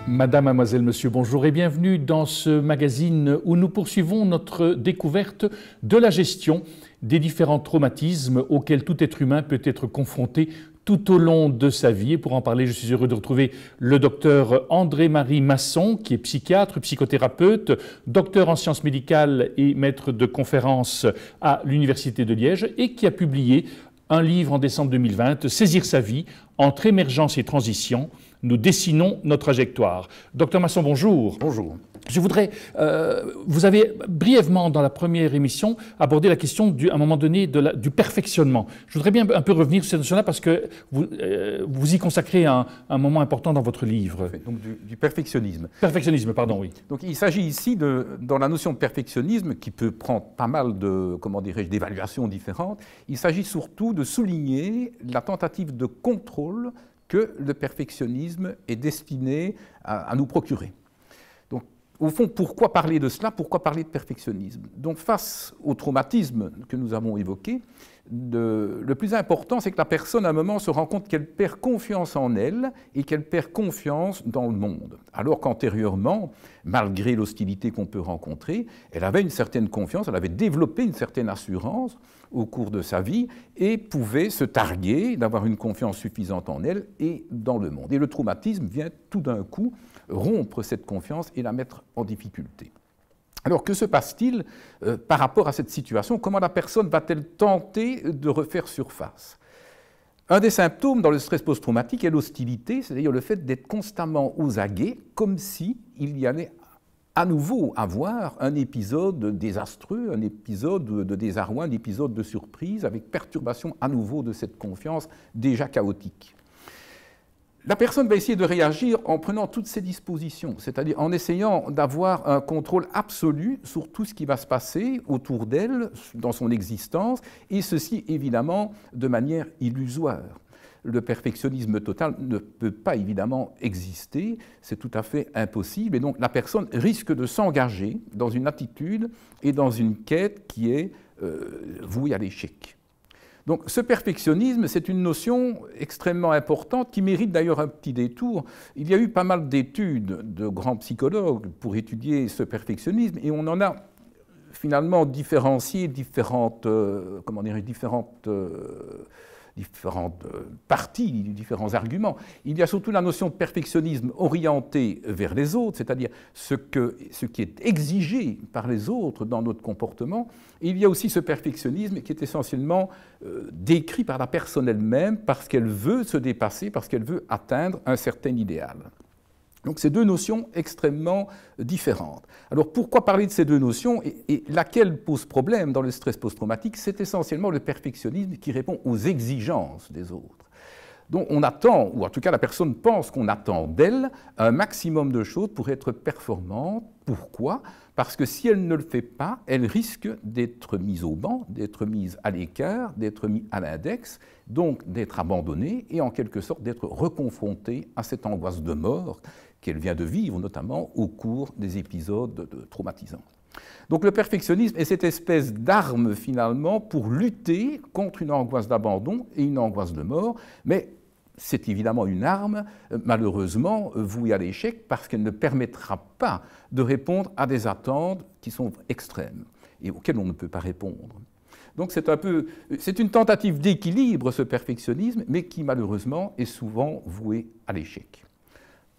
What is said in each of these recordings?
Madame, mademoiselle, monsieur, bonjour et bienvenue dans ce magazine où nous poursuivons notre découverte de la gestion des différents traumatismes auxquels tout être humain peut être confronté tout au long de sa vie. Et pour en parler, je suis heureux de retrouver le docteur André-Marie Masson, qui est psychiatre, psychothérapeute, docteur en sciences médicales et maître de conférences à l'Université de Liège et qui a publié un livre en décembre 2020, « Saisir sa vie, entre émergence et transition, nous dessinons notre trajectoire ». Docteur Masson, bonjour. Bonjour. Je voudrais, vous avez brièvement dans la première émission abordé la question à un moment donné du perfectionnement. Je voudrais bien un peu revenir sur cette notion-là parce que vous y consacrez un moment important dans votre livre. Donc du perfectionnisme. Perfectionnisme, pardon, oui. Donc il s'agit ici, dans la notion de perfectionnisme, qui peut prendre pas mal de, comment dirais-je, d'évaluations différentes, il s'agit surtout de souligner la tentative de contrôle que le perfectionnisme est destiné à nous procurer. Donc, au fond, pourquoi parler de cela? Pourquoi parler de perfectionnisme? Donc, face au traumatisme que nous avons évoqué, le plus important, c'est que la personne, à un moment, se rend compte qu'elle perd confiance en elle et qu'elle perd confiance dans le monde. Alors qu'antérieurement, malgré l'hostilité qu'on peut rencontrer, elle avait une certaine confiance, elle avait développé une certaine assurance au cours de sa vie et pouvait se targuer d'avoir une confiance suffisante en elle et dans le monde. Et le traumatisme vient tout d'un coup rompre cette confiance et la mettre en difficulté. Alors, que se passe-t-il par rapport à cette situation? Comment la personne va-t-elle tenter de refaire surface? Un des symptômes dans le stress post-traumatique est l'hostilité, c'est-à-dire le fait d'être constamment aux aguets, comme s'il y allait à nouveau avoir un épisode désastreux, un épisode de désarroi, un épisode de surprise, avec perturbation à nouveau de cette confiance déjà chaotique. La personne va essayer de réagir en prenant toutes ses dispositions, c'est-à-dire en essayant d'avoir un contrôle absolu sur tout ce qui va se passer autour d'elle, dans son existence, et ceci évidemment de manière illusoire. Le perfectionnisme total ne peut pas évidemment exister, c'est tout à fait impossible, et donc la personne risque de s'engager dans une attitude et dans une quête qui est vouée à l'échec. Donc ce perfectionnisme, c'est une notion extrêmement importante qui mérite d'ailleurs un petit détour. Il y a eu pas mal d'études de grands psychologues pour étudier ce perfectionnisme et on en a finalement différencié différentes parties, différents arguments. Il y a surtout la notion de perfectionnisme orienté vers les autres, c'est-à-dire ce qui est exigé par les autres dans notre comportement. Et il y a aussi ce perfectionnisme qui est essentiellement décrit par la personne elle-même parce qu'elle veut se dépasser, parce qu'elle veut atteindre un certain idéal. Donc, c'est deux notions extrêmement différentes. Alors, pourquoi parler de ces deux notions et laquelle pose problème dans le stress post-traumatique? C'est essentiellement le perfectionnisme qui répond aux exigences des autres. Donc, on attend, ou en tout cas la personne pense qu'on attend d'elle un maximum de choses pour être performante. Pourquoi? Parce que si elle ne le fait pas, elle risque d'être mise au banc, d'être mise à l'écart, d'être mise à l'index, donc d'être abandonnée et en quelque sorte d'être reconfrontée à cette angoisse de mort qu'elle vient de vivre, notamment au cours des épisodes traumatisants. Donc le perfectionnisme est cette espèce d'arme finalement pour lutter contre une angoisse d'abandon et une angoisse de mort, mais c'est évidemment une arme, malheureusement, vouée à l'échec parce qu'elle ne permettra pas de répondre à des attentes qui sont extrêmes et auxquelles on ne peut pas répondre. Donc c'est une tentative d'équilibre, ce perfectionnisme, mais qui malheureusement est souvent voué à l'échec.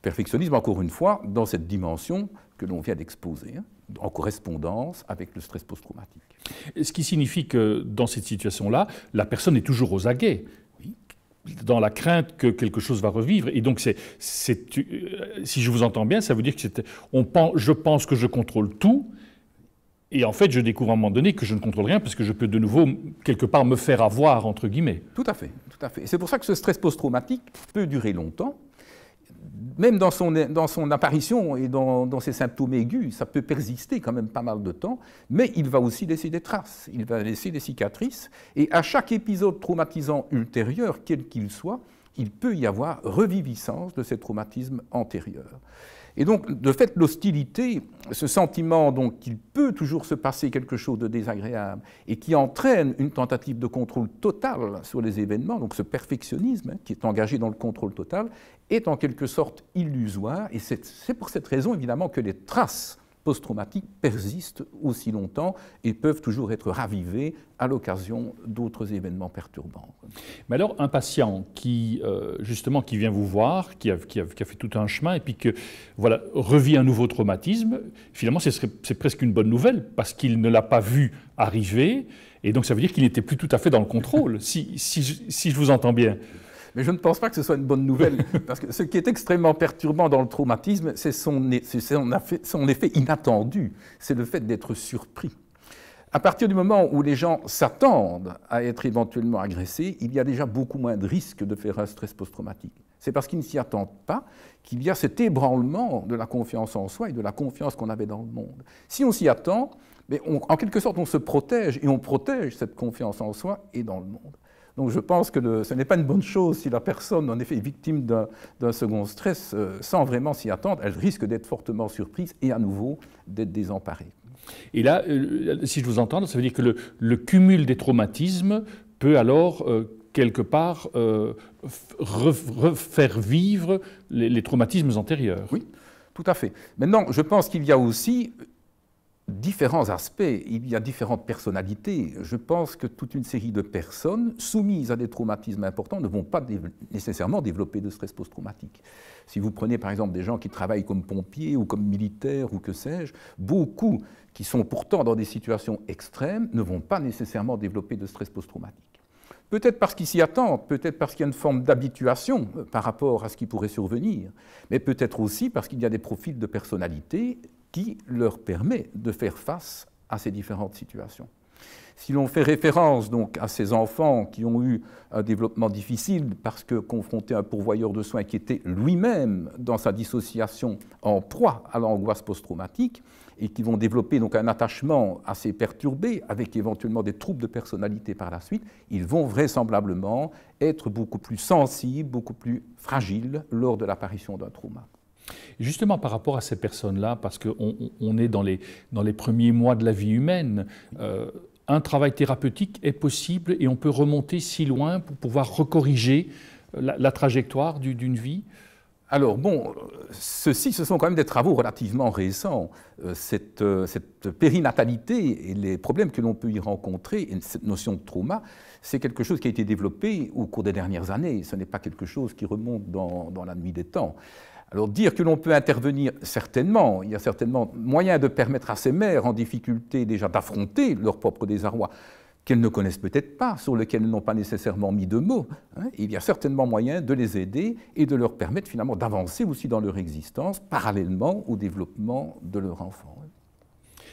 Perfectionnisme, encore une fois, dans cette dimension que l'on vient d'exposer, en correspondance avec le stress post-traumatique. Ce qui signifie que dans cette situation-là, la personne est toujours aux aguets, dans la crainte que quelque chose va revivre. Et donc, si je vous entends bien, ça veut dire que je pense que je contrôle tout, et en fait, je découvre à un moment donné que je ne contrôle rien, parce que je peux de nouveau, quelque part, me faire avoir, entre guillemets. Tout à fait, tout à fait. C'est pour ça que ce stress post-traumatique peut durer longtemps. Même dans son apparition et dans ses symptômes aigus, ça peut persister quand même pas mal de temps, mais il va aussi laisser des traces, il va laisser des cicatrices, et à chaque épisode traumatisant ultérieur, quel qu'il soit, il peut y avoir reviviscence de ces traumatismes antérieurs. Et donc, de fait, l'hostilité, ce sentiment donc qu'il peut toujours se passer quelque chose de désagréable et qui entraîne une tentative de contrôle total sur les événements, donc ce perfectionnisme qui est engagé dans le contrôle total, est en quelque sorte illusoire. Et c'est pour cette raison, évidemment, que les traces post-traumatiques persistent aussi longtemps et peuvent toujours être ravivées à l'occasion d'autres événements perturbants. Mais alors, un patient qui, justement, qui vient vous voir, qui a fait tout un chemin et puis que, voilà, revit un nouveau traumatisme, finalement, c'est presque une bonne nouvelle parce qu'il ne l'a pas vu arriver et donc ça veut dire qu'il n'était plus tout à fait dans le contrôle, si je vous entends bien. Mais je ne pense pas que ce soit une bonne nouvelle, parce que ce qui est extrêmement perturbant dans le traumatisme, c'est son effet inattendu, c'est le fait d'être surpris. À partir du moment où les gens s'attendent à être éventuellement agressés, il y a déjà beaucoup moins de risques de faire un stress post-traumatique. C'est parce qu'ils ne s'y attendent pas qu'il y a cet ébranlement de la confiance en soi et de la confiance qu'on avait dans le monde. Si on s'y attend, mais en quelque sorte on se protège, et on protège cette confiance en soi et dans le monde. Donc je pense que ce n'est pas une bonne chose si la personne en effet est victime d'un second stress sans vraiment s'y attendre. Elle risque d'être fortement surprise et à nouveau d'être désemparée. Et là, si je vous entends, ça veut dire que le cumul des traumatismes peut alors quelque part refaire vivre les traumatismes antérieurs. Oui, tout à fait. Maintenant, je pense qu'il y a aussi différents aspects, il y a différentes personnalités. Je pense que toute une série de personnes soumises à des traumatismes importants ne vont pas nécessairement développer de stress post-traumatique. Si vous prenez par exemple des gens qui travaillent comme pompiers ou comme militaires ou que sais-je, beaucoup qui sont pourtant dans des situations extrêmes ne vont pas nécessairement développer de stress post-traumatique. Peut-être parce qu'ils s'y attendent, peut-être parce qu'il y a une forme d'habituation par rapport à ce qui pourrait survenir, mais peut-être aussi parce qu'il y a des profils de personnalité qui leur permet de faire face à ces différentes situations. Si l'on fait référence donc à ces enfants qui ont eu un développement difficile parce que confrontés à un pourvoyeur de soins qui était lui-même dans sa dissociation en proie à l'angoisse post-traumatique et qui vont développer donc un attachement assez perturbé avec éventuellement des troubles de personnalité par la suite, ils vont vraisemblablement être beaucoup plus sensibles, beaucoup plus fragiles lors de l'apparition d'un trauma. Justement par rapport à ces personnes-là, parce qu'on est dans les premiers mois de la vie humaine, un travail thérapeutique est possible et on peut remonter si loin pour pouvoir recorriger la trajectoire d'une vie. Alors bon, ce sont quand même des travaux relativement récents. Cette périnatalité et les problèmes que l'on peut y rencontrer, et cette notion de trauma, c'est quelque chose qui a été développé au cours des dernières années. Ce n'est pas quelque chose qui remonte dans la nuit des temps. Alors dire que l'on peut intervenir, certainement, il y a certainement moyen de permettre à ces mères en difficulté déjà d'affronter leur propre désarroi, qu'elles ne connaissent peut-être pas, sur lequel elles n'ont pas nécessairement mis de mots. Il y a certainement moyen de les aider et de leur permettre finalement d'avancer aussi dans leur existence, parallèlement au développement de leur enfant.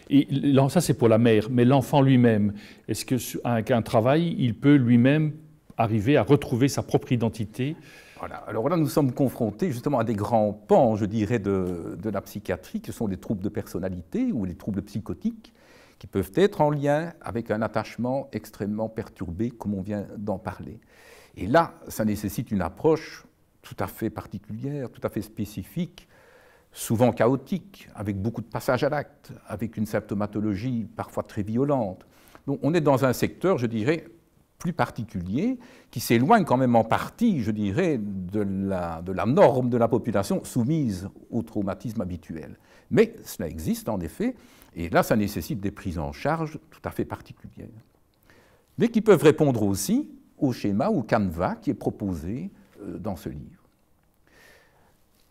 Et ça c'est pour la mère, mais l'enfant lui-même, est-ce qu'avec un travail, il peut lui-même arriver à retrouver sa propre identité ? Voilà. Alors là, nous sommes confrontés justement à des grands pans, je dirais, de la psychiatrie, qui sont les troubles de personnalité ou les troubles psychotiques, qui peuvent être en lien avec un attachement extrêmement perturbé, comme on vient d'en parler. Et là, ça nécessite une approche tout à fait particulière, tout à fait spécifique, souvent chaotique, avec beaucoup de passages à l'acte, avec une symptomatologie parfois très violente. Donc on est dans un secteur, je dirais, plus particulier, qui s'éloigne quand même en partie, je dirais, de la norme de la population soumise au traumatisme habituel. Mais cela existe en effet, et là ça nécessite des prises en charge tout à fait particulières. Mais qui peuvent répondre aussi au schéma, au canevas qui est proposé dans ce livre.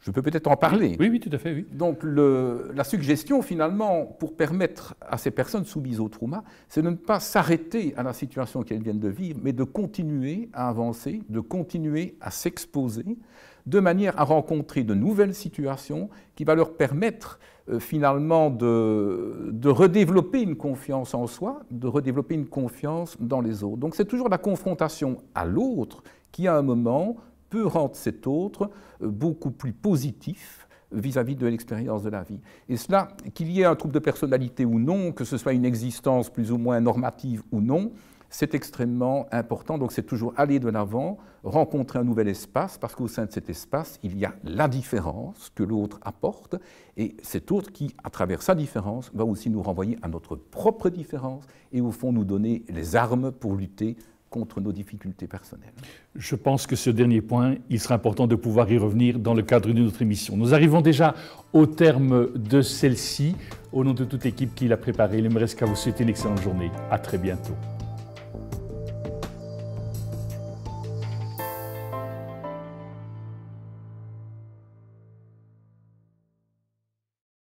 Je peux peut-être en parler. Oui, tout à fait, oui. Donc la suggestion, finalement, pour permettre à ces personnes soumises au trauma, c'est de ne pas s'arrêter à la situation qu'elles viennent de vivre, mais de continuer à avancer, de continuer à s'exposer, de manière à rencontrer de nouvelles situations qui va leur permettre finalement de redévelopper une confiance en soi, de redévelopper une confiance dans les autres. Donc c'est toujours la confrontation à l'autre qui, à un moment, peut rendre cet autre beaucoup plus positif vis-à-vis de l'expérience de la vie. Et cela, qu'il y ait un trouble de personnalité ou non, que ce soit une existence plus ou moins normative ou non, c'est extrêmement important. Donc c'est toujours aller de l'avant, rencontrer un nouvel espace, parce qu'au sein de cet espace, il y a la différence que l'autre apporte, et cet autre qui, à travers sa différence, va aussi nous renvoyer à notre propre différence, et au fond nous donner les armes pour lutter contre nos difficultés personnelles. Je pense que ce dernier point, il sera important de pouvoir y revenir dans le cadre de notre émission. Nous arrivons déjà au terme de celle-ci. Au nom de toute l'équipe qui l'a préparée, il ne me reste qu'à vous souhaiter une excellente journée. À très bientôt.